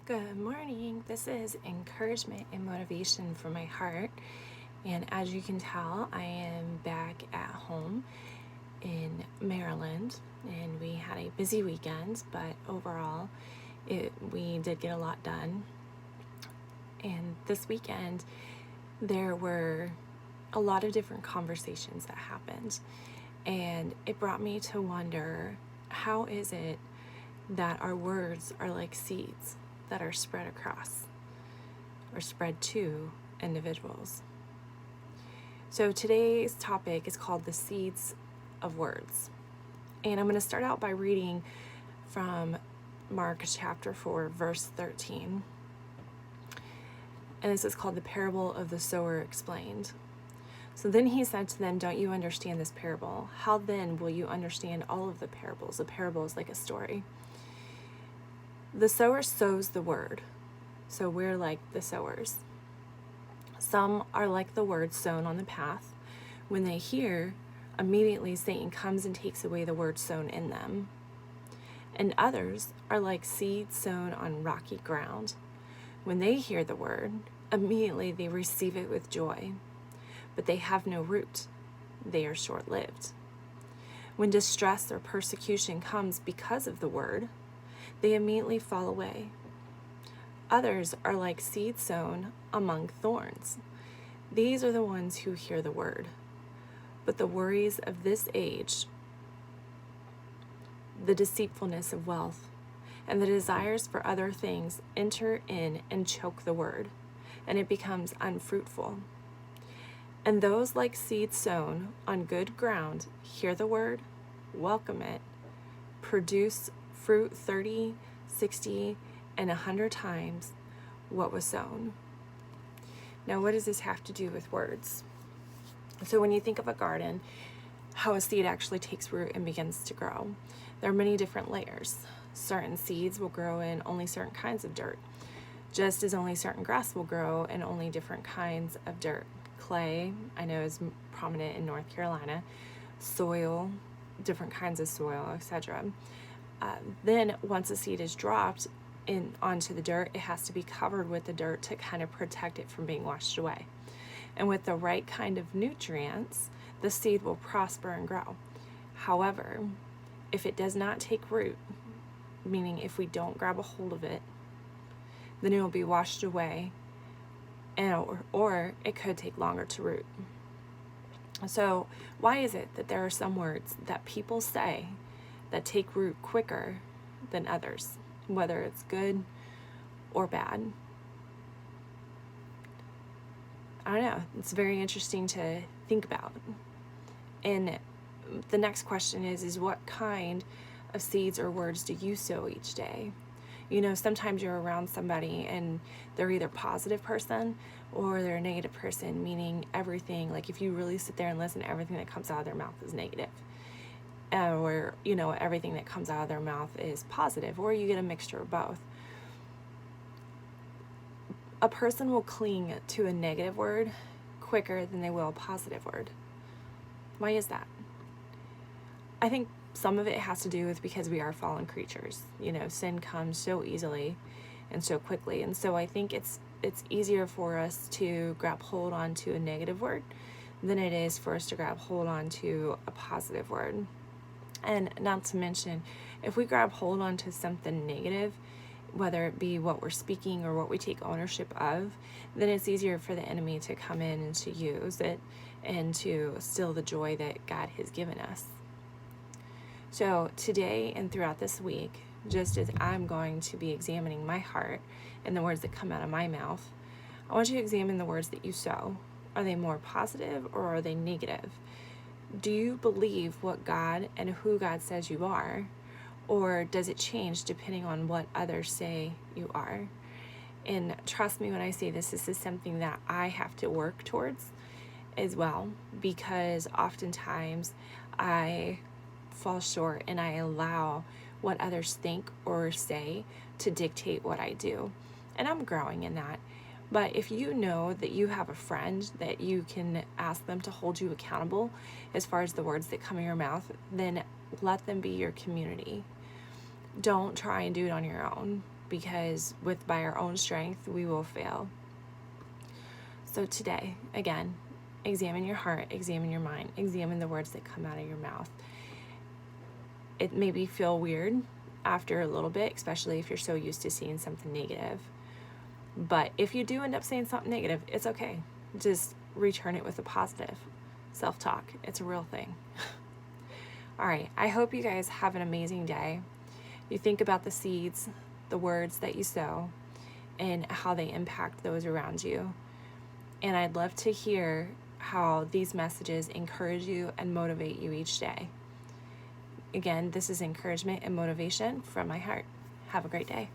Good morning. This is encouragement and motivation for my heart. And as you can tell, I am back at home in Maryland, and we had a busy weekend, but overall, we did get a lot done. And this weekend, there were a lot of different conversations that happened, and it brought me to wonder, how is it that our words are like seeds that are spread across or spread to individuals? So today's topic is called the seeds of words. And I'm going to start out by reading from Mark chapter 4, verse 13. And this is called the parable of the sower explained. So then he said to them, "Don't you understand this parable? How then will you understand all of the parables?" A parable is like a story. "The sower sows the word." So we're like the sowers. "Some are like the word sown on the path. When they hear, immediately Satan comes and takes away the word sown in them. And others are like seed sown on rocky ground. When they hear the word, immediately they receive it with joy. But they have no root. They are short-lived. When distress or persecution comes because of the word, they immediately fall away. Others are like seed sown among thorns. These are the ones who hear the word, but the worries of this age, the deceitfulness of wealth, and the desires for other things enter in and choke the word, and it becomes unfruitful. And those like seed sown on good ground hear the word, welcome it, produce fruit 30, 60, and 100 times what was sown." Now, what does this have to do with words? So when you think of a garden, how a seed actually takes root and begins to grow, there are many different layers. Certain seeds will grow in only certain kinds of dirt, just as only certain grass will grow in only different kinds of dirt. Clay, I know, is prominent in North Carolina. Soil, different kinds of soil, etc. Then once a seed is dropped onto the dirt, it has to be covered with the dirt to kind of protect it from being washed away. And with the right kind of nutrients, the seed will prosper and grow. However, if it does not take root, meaning if we don't grab a hold of it, then it will be washed away, or it could take longer to root. So why is it that there are some words that people say that take root quicker than others, whether it's good or bad? I don't know. It's very interesting to think about. And the next question is what kind of seeds or words do you sow each day? You know, sometimes you're around somebody and they're either a positive person or they're a negative person, meaning everything, like if you really sit there and listen, everything that comes out of their mouth is negative. Or, you know, everything that comes out of their mouth is positive, or you get a mixture of both. A person will cling to a negative word quicker than they will a positive word. Why is that? I think some of it has to do with because we are fallen creatures. You know, sin comes so easily and so quickly. And so I think it's easier for us to grab hold onto a negative word than it is for us to grab hold onto a positive word. And not to mention, if we grab hold onto something negative, whether it be what we're speaking or what we take ownership of, then it's easier for the enemy to come in and to use it and to steal the joy that God has given us. So today and throughout this week, just as I'm going to be examining my heart and the words that come out of my mouth, I want you to examine the words that you sow. Are they more positive or are they negative? Do you believe what God and who God says you are? Or does it change depending on what others say you are? And trust me when I say this is something that I have to work towards as well, because oftentimes I fall short and I allow what others think or say to dictate what I do. And I'm growing in that. But if you know that you have a friend that you can ask them to hold you accountable as far as the words that come in your mouth, then let them be your community. Don't try and do it on your own. because by our own strength, we will fail. So today, again, examine your heart, examine your mind, examine the words that come out of your mouth. It maybe feel weird after a little bit, especially if you're so used to seeing something negative. But if you do end up saying something negative, it's okay. Just return it with a positive. Self-talk, it's a real thing. All right, I hope you guys have an amazing day. You think about the seeds, the words that you sow, and how they impact those around you. And I'd love to hear how these messages encourage you and motivate you each day. Again, this is encouragement and motivation from my heart. Have a great day.